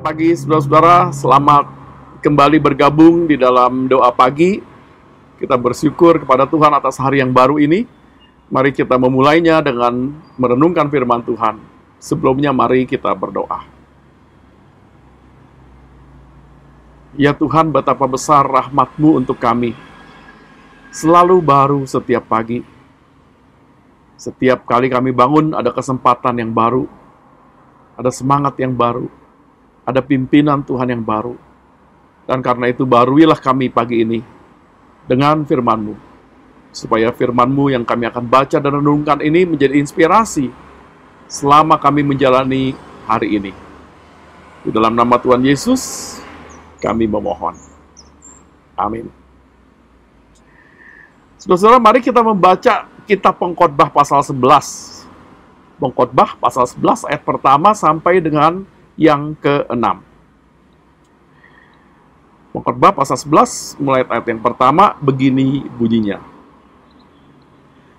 pagi saudara-saudara, selamat kembali bergabung di dalam doa pagi. Kita bersyukur kepada Tuhan atas hari yang baru ini. Mari kita memulainya dengan merenungkan firman Tuhan. Sebelumnya mari kita berdoa. Ya Tuhan, betapa besar rahmat-Mu untuk kami. Selalu baru setiap pagi. Setiap kali kami bangun ada kesempatan yang baru. Ada semangat yang baru. Ada pimpinan Tuhan yang baru. Dan karena itu baruilah kami pagi ini dengan firman-Mu. Supaya firman-Mu yang kami akan baca dan renungkan ini menjadi inspirasi selama kami menjalani hari ini. Di dalam nama Tuhan Yesus, kami memohon. Amin. Saudara-saudara, mari kita membaca kitab Pengkhotbah pasal 11. Pengkhotbah pasal 11 ayat pertama sampai dengan yang ke-6. Pengkhotbah pasal 11 mulai ayat yang pertama begini bunyinya.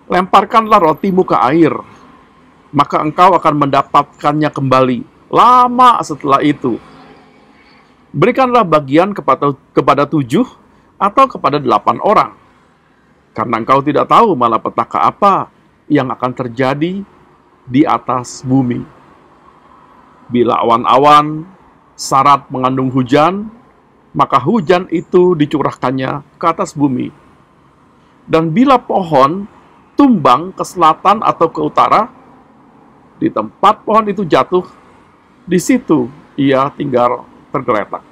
Lemparkanlah rotimu ke air, maka engkau akan mendapatkannya kembali lama setelah itu. Berikanlah bagian kepada 7 atau kepada 8 orang, karena engkau tidak tahu malapetaka apa yang akan terjadi di atas bumi. Bila awan-awan syarat mengandung hujan, maka hujan itu dicurahkannya ke atas bumi. Dan bila pohon tumbang ke selatan atau ke utara, di tempat pohon itu jatuh, di situ ia tinggal tergeletak.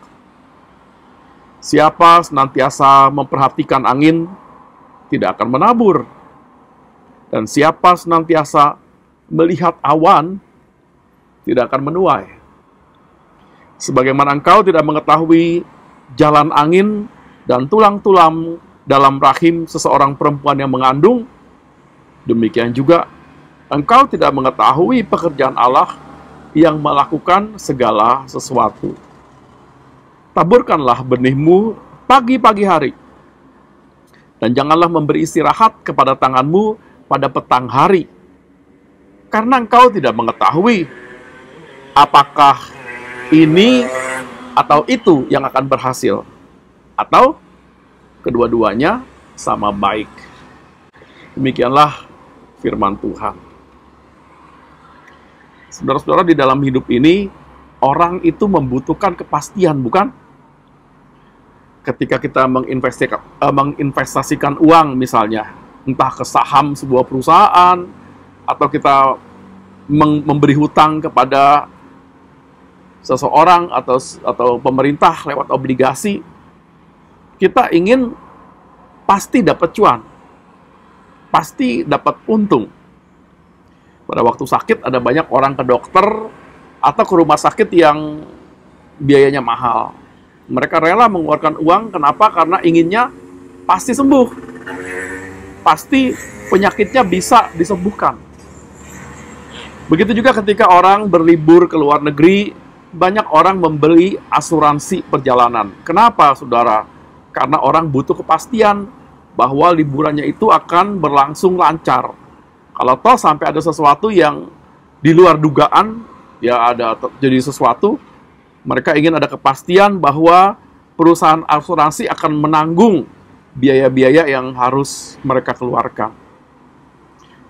Siapa senantiasa memperhatikan angin, tidak akan menabur. Dan siapa senantiasa melihat awan, tidak akan menuai. Sebagaimana engkau tidak mengetahui jalan angin dan tulang-tulang dalam rahim seseorang perempuan yang mengandung, demikian juga engkau tidak mengetahui pekerjaan Allah yang melakukan segala sesuatu. Taburkanlah benihmu pagi-pagi hari, dan janganlah memberi istirahat kepada tanganmu pada petang hari, karena engkau tidak mengetahui apakah ini atau itu yang akan berhasil, atau kedua-duanya sama baik. Demikianlah firman Tuhan. Saudara-saudara, di dalam hidup ini, orang itu membutuhkan kepastian, bukan? Ketika kita menginvestasikan uang misalnya, entah ke saham sebuah perusahaan, atau kita memberi hutang kepada seseorang atau pemerintah lewat obligasi, kita ingin pasti dapat cuan, pasti dapat untung. Pada waktu sakit ada banyak orang ke dokter atau ke rumah sakit yang biayanya mahal. Mereka rela mengeluarkan uang, kenapa? Karena inginnya pasti sembuh, pasti penyakitnya bisa disembuhkan. Begitu juga ketika orang berlibur ke luar negeri, banyak orang membeli asuransi perjalanan. Kenapa, saudara? Karena orang butuh kepastian bahwa liburannya itu akan berlangsung lancar. Kalau toh sampai ada sesuatu yang di luar dugaan, ya ada terjadi sesuatu, mereka ingin ada kepastian bahwa perusahaan asuransi akan menanggung biaya-biaya yang harus mereka keluarkan.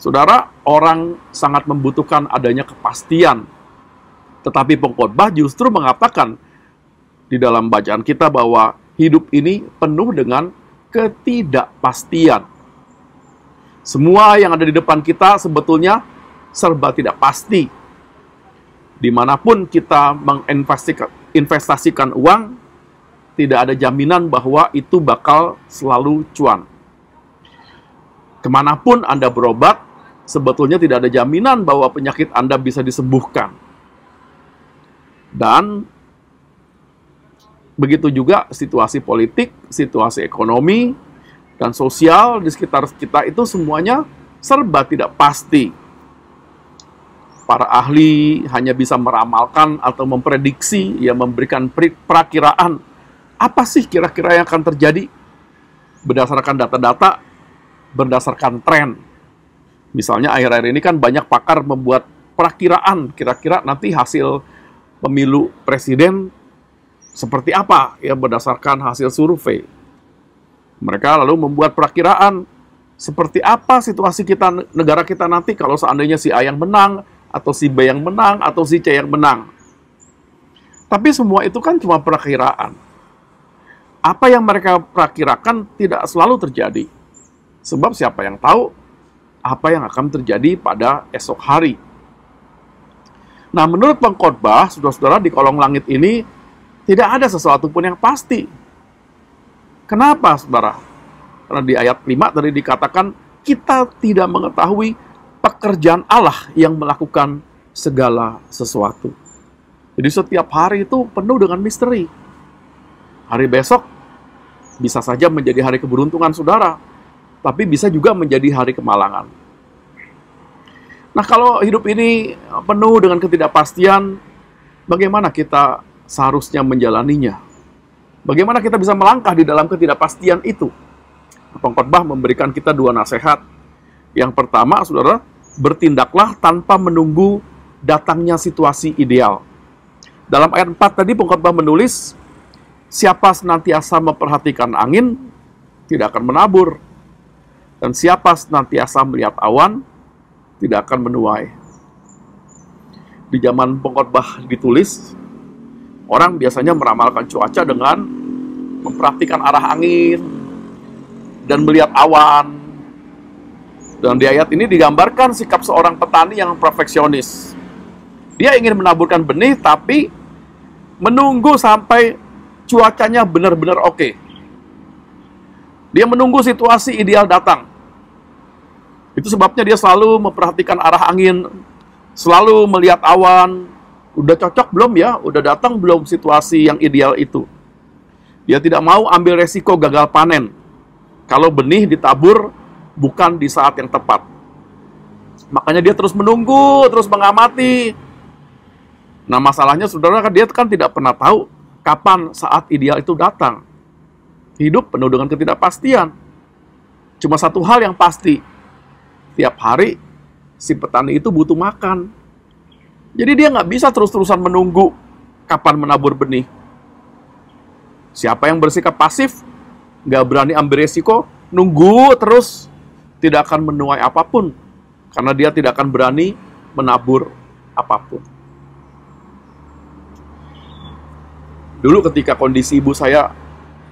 Saudara, orang sangat membutuhkan adanya kepastian. Tetapi pengkhotbah justru mengatakan di dalam bacaan kita bahwa hidup ini penuh dengan ketidakpastian. Semua yang ada di depan kita sebetulnya serba tidak pasti. Dimanapun kita menginvestasikan uang, tidak ada jaminan bahwa itu bakal selalu cuan. Kemanapun Anda berobat, sebetulnya tidak ada jaminan bahwa penyakit Anda bisa disembuhkan. Dan begitu juga situasi politik, situasi ekonomi, dan sosial di sekitar kita itu semuanya serba tidak pasti. Para ahli hanya bisa meramalkan atau memprediksi, ya memberikan perakiraan. Apa sih kira-kira yang akan terjadi? Berdasarkan data-data, berdasarkan tren. Misalnya akhir-akhir ini kan banyak pakar membuat perakiraan, kira-kira nanti hasil pemilu presiden seperti apa ya berdasarkan hasil survei. Mereka lalu membuat perakiraan seperti apa situasi kita, negara kita nanti kalau seandainya si A yang menang, atau si B yang menang, atau si C yang menang. Tapi semua itu kan cuma perakiraan. Apa yang mereka perakirakan tidak selalu terjadi. Sebab siapa yang tahu apa yang akan terjadi pada esok hari. Nah, menurut pengkhotbah, saudara-saudara, di kolong langit ini tidak ada sesuatu pun yang pasti. Kenapa, saudara? Karena di ayat 5 tadi dikatakan, kita tidak mengetahui pekerjaan Allah yang melakukan segala sesuatu. Jadi setiap hari itu penuh dengan misteri. Hari besok bisa saja menjadi hari keberuntungan, saudara. Tapi bisa juga menjadi hari kemalangan. Nah, kalau hidup ini penuh dengan ketidakpastian, bagaimana kita seharusnya menjalaninya? Bagaimana kita bisa melangkah di dalam ketidakpastian itu? Pengkhotbah memberikan kita dua nasihat. Yang pertama, saudara, bertindaklah tanpa menunggu datangnya situasi ideal. Dalam ayat 4 tadi pengkhotbah menulis, siapa senantiasa memperhatikan angin, tidak akan menabur. Dan siapa senantiasa melihat awan, tidak akan menuai. Di zaman pengkhotbah ditulis, orang biasanya meramalkan cuaca dengan memperhatikan arah angin dan melihat awan. Dan di ayat ini digambarkan sikap seorang petani yang perfeksionis. Dia ingin menaburkan benih, tapi menunggu sampai cuacanya benar-benar oke. Dia menunggu situasi ideal datang. Itu sebabnya dia selalu memperhatikan arah angin, selalu melihat awan. Udah cocok belum ya? Udah datang belum situasi yang ideal itu? Dia tidak mau ambil resiko gagal panen kalau benih ditabur bukan di saat yang tepat. Makanya dia terus menunggu, terus mengamati. Nah, masalahnya saudara, dia kan tidak pernah tahu kapan saat ideal itu datang. Hidup penuh dengan ketidakpastian. Cuma satu hal yang pasti, tiap hari si petani itu butuh makan. Jadi dia nggak bisa terus-terusan menunggu kapan menabur benih. Siapa yang bersikap pasif, nggak berani ambil resiko, nunggu terus, tidak akan menuai apapun. Karena dia tidak akan berani menabur apapun. Dulu ketika kondisi ibu saya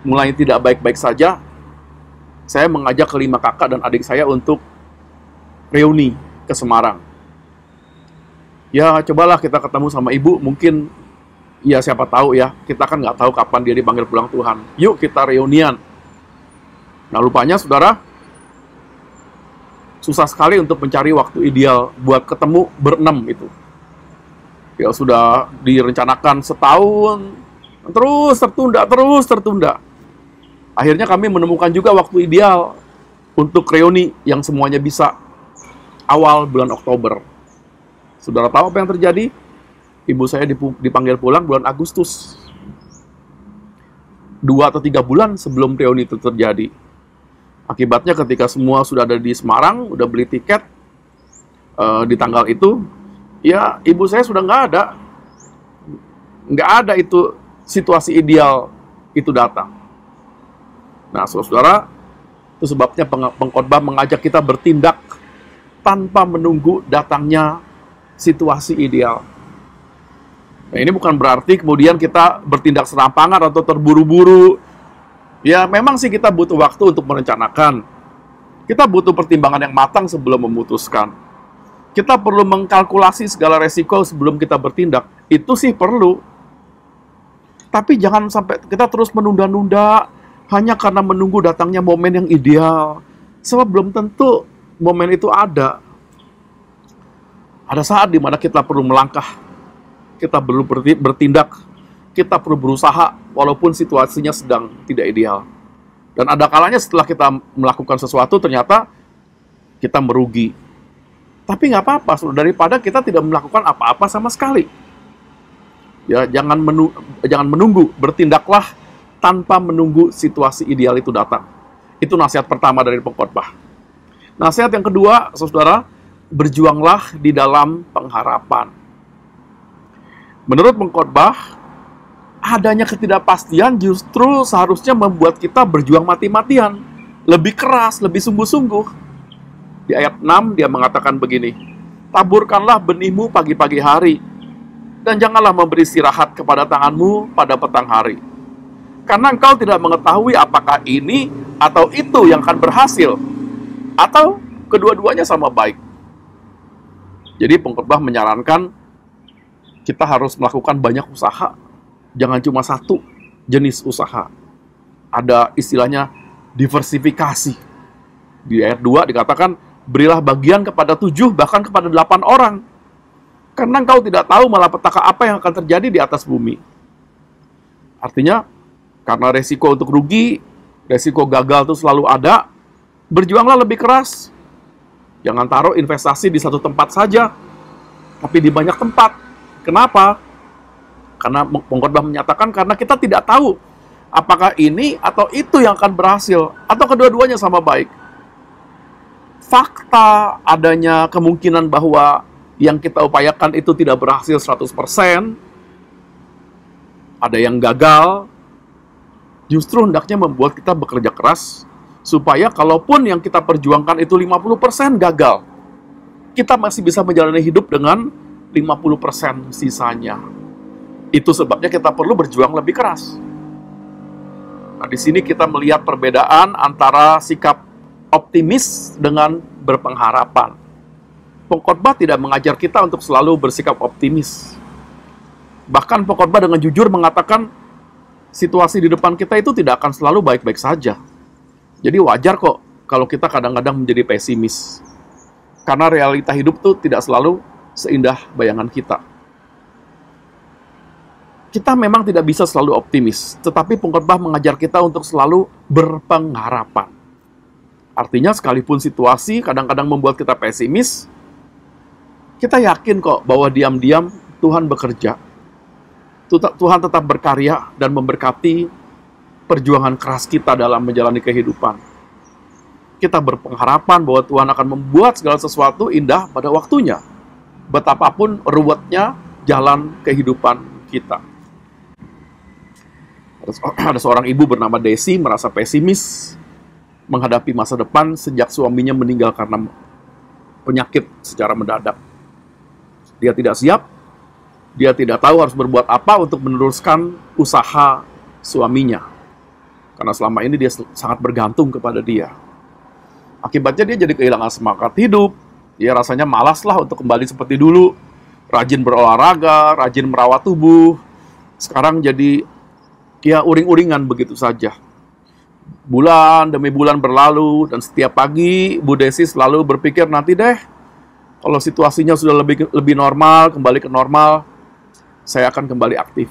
mulai tidak baik-baik saja, saya mengajak kelima kakak dan adik saya untuk reuni ke Semarang. Ya, cobalah kita ketemu sama ibu, mungkin, ya siapa tahu ya, kita kan nggak tahu kapan dia dipanggil pulang Tuhan. Yuk kita reunian. Nah, rupanya saudara, susah sekali untuk mencari waktu ideal buat ketemu berenam itu. Ya sudah direncanakan setahun, terus tertunda. Akhirnya kami menemukan juga waktu ideal untuk reuni yang semuanya bisa awal bulan Oktober. Saudara tahu apa yang terjadi? Ibu saya dipanggil pulang bulan Agustus. 2 atau 3 bulan sebelum reuni itu terjadi. Akibatnya ketika semua sudah ada di Semarang, udah beli tiket di tanggal itu, ya ibu saya sudah nggak ada. Nggak ada itu situasi ideal itu datang. Nah, saudara, itu sebabnya pengkhotbah mengajak kita bertindak tanpa menunggu datangnya situasi ideal. Nah, ini bukan berarti kemudian kita bertindak serampangan atau terburu-buru. Ya, memang sih kita butuh waktu untuk merencanakan. Kita butuh pertimbangan yang matang sebelum memutuskan. Kita perlu mengkalkulasi segala resiko sebelum kita bertindak. Itu sih perlu. Tapi jangan sampai kita terus menunda-nunda hanya karena menunggu datangnya momen yang ideal. Sebab belum tentu momen itu ada. Ada saat di mana kita perlu melangkah, kita perlu bertindak, kita perlu berusaha walaupun situasinya sedang tidak ideal. Dan ada kalanya setelah kita melakukan sesuatu ternyata kita merugi. Tapi nggak apa-apa, daripada kita tidak melakukan apa-apa sama sekali. Ya, jangan menunggu, bertindaklah tanpa menunggu situasi ideal itu datang. Itu nasihat pertama dari pengkhotbah. Nasihat yang kedua, saudara, berjuanglah di dalam pengharapan. Menurut pengkhotbah, adanya ketidakpastian justru seharusnya membuat kita berjuang mati-matian, lebih keras, lebih sungguh-sungguh. Di ayat 6 dia mengatakan begini, taburkanlah benihmu pagi-pagi hari, dan janganlah memberi istirahat kepada tanganmu pada petang hari. Karena engkau tidak mengetahui apakah ini atau itu yang akan berhasil, atau kedua-duanya sama baik. Jadi pengkhotbah menyarankan kita harus melakukan banyak usaha, jangan cuma satu jenis usaha. Ada istilahnya diversifikasi. Di ayat 2 dikatakan, berilah bagian kepada 7, bahkan kepada 8 orang. Karena engkau tidak tahu malapetaka apa yang akan terjadi di atas bumi. Artinya, karena resiko untuk rugi, resiko gagal itu selalu ada, berjuanglah lebih keras. Jangan taruh investasi di satu tempat saja, tapi di banyak tempat. Kenapa? Karena pengkhotbah menyatakan karena kita tidak tahu apakah ini atau itu yang akan berhasil, atau kedua-duanya sama baik. Fakta adanya kemungkinan bahwa yang kita upayakan itu tidak berhasil 100%, ada yang gagal, justru hendaknya membuat kita bekerja keras, supaya kalaupun yang kita perjuangkan itu 50% gagal, kita masih bisa menjalani hidup dengan 50% sisanya. Itu sebabnya kita perlu berjuang lebih keras. Nah, di sini kita melihat perbedaan antara sikap optimis dengan berpengharapan. Pengkhotbah tidak mengajar kita untuk selalu bersikap optimis. Bahkan pengkhotbah dengan jujur mengatakan situasi di depan kita itu tidak akan selalu baik-baik saja. Jadi wajar kok kalau kita kadang-kadang menjadi pesimis. Karena realita hidup itu tidak selalu seindah bayangan kita. Kita memang tidak bisa selalu optimis, tetapi pengkhotbah mengajar kita untuk selalu berpengharapan. Artinya sekalipun situasi kadang-kadang membuat kita pesimis, kita yakin kok bahwa diam-diam Tuhan bekerja. Tuhan tetap berkarya dan memberkati perjuangan keras kita dalam menjalani kehidupan. Kita berpengharapan bahwa Tuhan akan membuat segala sesuatu indah pada waktunya. Betapapun ruwetnya jalan kehidupan kita. Ada seorang ibu bernama Desi merasa pesimis menghadapi masa depan sejak suaminya meninggal karena penyakit secara mendadak. Dia tidak siap, dia tidak tahu harus berbuat apa untuk meneruskan usaha suaminya. Karena selama ini dia sangat bergantung kepada dia. Akibatnya dia jadi kehilangan semangat hidup. Dia rasanya malas lah untuk kembali seperti dulu. Rajin berolahraga, rajin merawat tubuh. Sekarang jadi ya uring-uringan begitu saja. Bulan demi bulan berlalu, dan setiap pagi Bu Desi selalu berpikir, nanti deh, kalau situasinya sudah lebih normal, kembali ke normal, saya akan kembali aktif.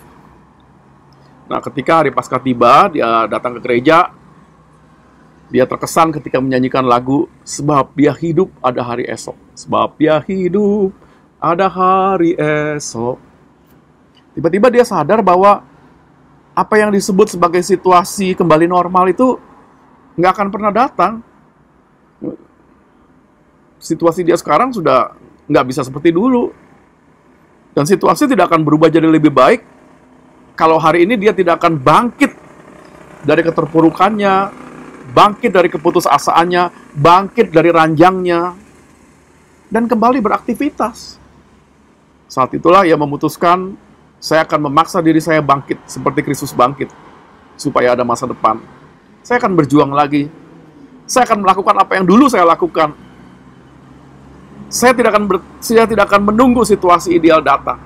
Nah, ketika hari Paskah tiba, dia datang ke gereja, dia terkesan ketika menyanyikan lagu, sebab dia hidup ada hari esok. Sebab dia hidup ada hari esok. Tiba-tiba dia sadar bahwa apa yang disebut sebagai situasi kembali normal itu nggak akan pernah datang. Situasi dia sekarang sudah nggak bisa seperti dulu. Dan situasi tidak akan berubah jadi lebih baik kalau hari ini dia tidak akan bangkit dari keterpurukannya, bangkit dari keputusasaannya, bangkit dari ranjangnya, dan kembali beraktivitas. Saat itulah ia memutuskan, saya akan memaksa diri saya bangkit seperti Kristus bangkit, supaya ada masa depan. Saya akan berjuang lagi. Saya akan melakukan apa yang dulu saya lakukan. Saya tidak akan menunggu situasi ideal datang.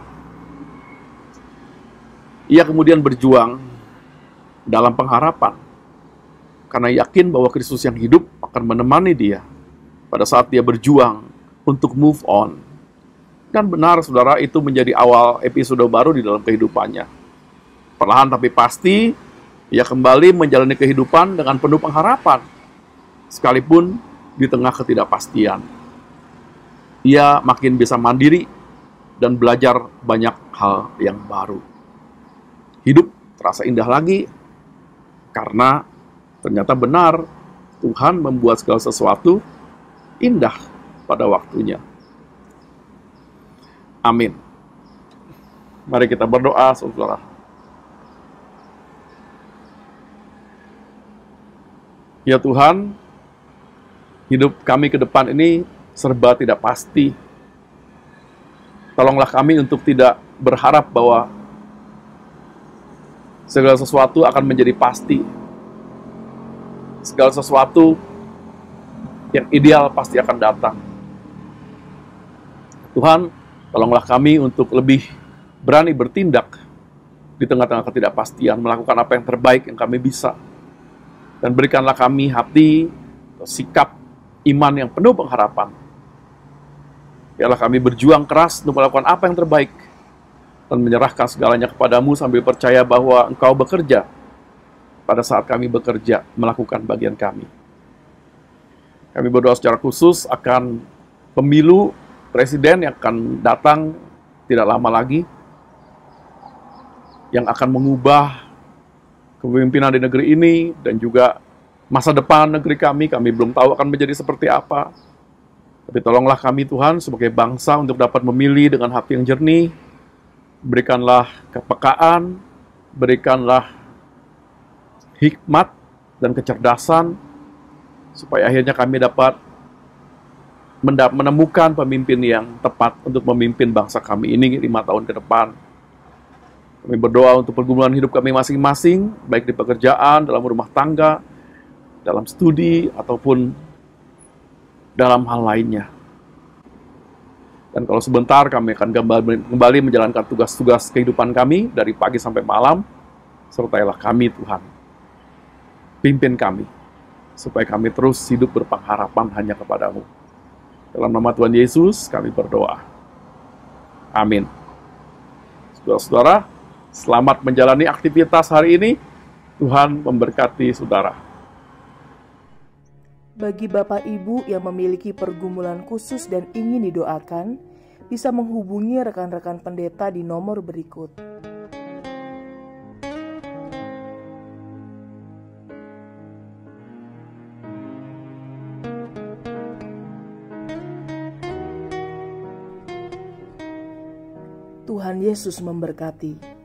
Ia kemudian berjuang dalam pengharapan, karena yakin bahwa Kristus yang hidup akan menemani dia pada saat dia berjuang untuk move on. Dan benar, saudara, itu menjadi awal episode baru di dalam kehidupannya. Perlahan tapi pasti, ia kembali menjalani kehidupan dengan penuh pengharapan, sekalipun di tengah ketidakpastian. Ia makin bisa mandiri dan belajar banyak hal yang baru. Hidup terasa indah lagi, karena ternyata benar Tuhan membuat segala sesuatu indah pada waktunya. Amin. Mari kita berdoa, saudara. Ya Tuhan, hidup kami ke depan ini serba tidak pasti. Tolonglah kami untuk tidak berharap bahwa segala sesuatu akan menjadi pasti. Segala sesuatu yang ideal pasti akan datang. Tuhan, tolonglah kami untuk lebih berani bertindak di tengah-tengah ketidakpastian, melakukan apa yang terbaik yang kami bisa. Dan berikanlah kami hati, sikap, iman yang penuh pengharapan. Biarlah kami berjuang keras untuk melakukan apa yang terbaik dan menyerahkan segalanya kepadamu sambil percaya bahwa Engkau bekerja pada saat kami bekerja melakukan bagian kami. Kami berdoa secara khusus akan pemilu presiden yang akan datang tidak lama lagi, yang akan mengubah kepemimpinan di negeri ini dan juga masa depan negeri kami belum tahu akan menjadi seperti apa. Tapi tolonglah kami Tuhan sebagai bangsa untuk dapat memilih dengan hati yang jernih. Berikanlah kepekaan, berikanlah hikmat dan kecerdasan, supaya akhirnya kami dapat menemukan pemimpin yang tepat untuk memimpin bangsa kami ini 5 tahun ke depan. Kami berdoa untuk pergumulan hidup kami masing-masing, baik di pekerjaan, dalam rumah tangga, dalam studi, ataupun dalam hal lainnya. Dan kalau sebentar kami akan kembali menjalankan tugas-tugas kehidupan kami dari pagi sampai malam, sertailah kami Tuhan. Pimpin kami, supaya kami terus hidup berpengharapan hanya kepadamu. Dalam nama Tuhan Yesus kami berdoa. Amin. Saudara-saudara, selamat menjalani aktivitas hari ini. Tuhan memberkati saudara. Bagi Bapak Ibu yang memiliki pergumulan khusus dan ingin didoakan, bisa menghubungi rekan-rekan pendeta di nomor berikut. Tuhan Yesus memberkati.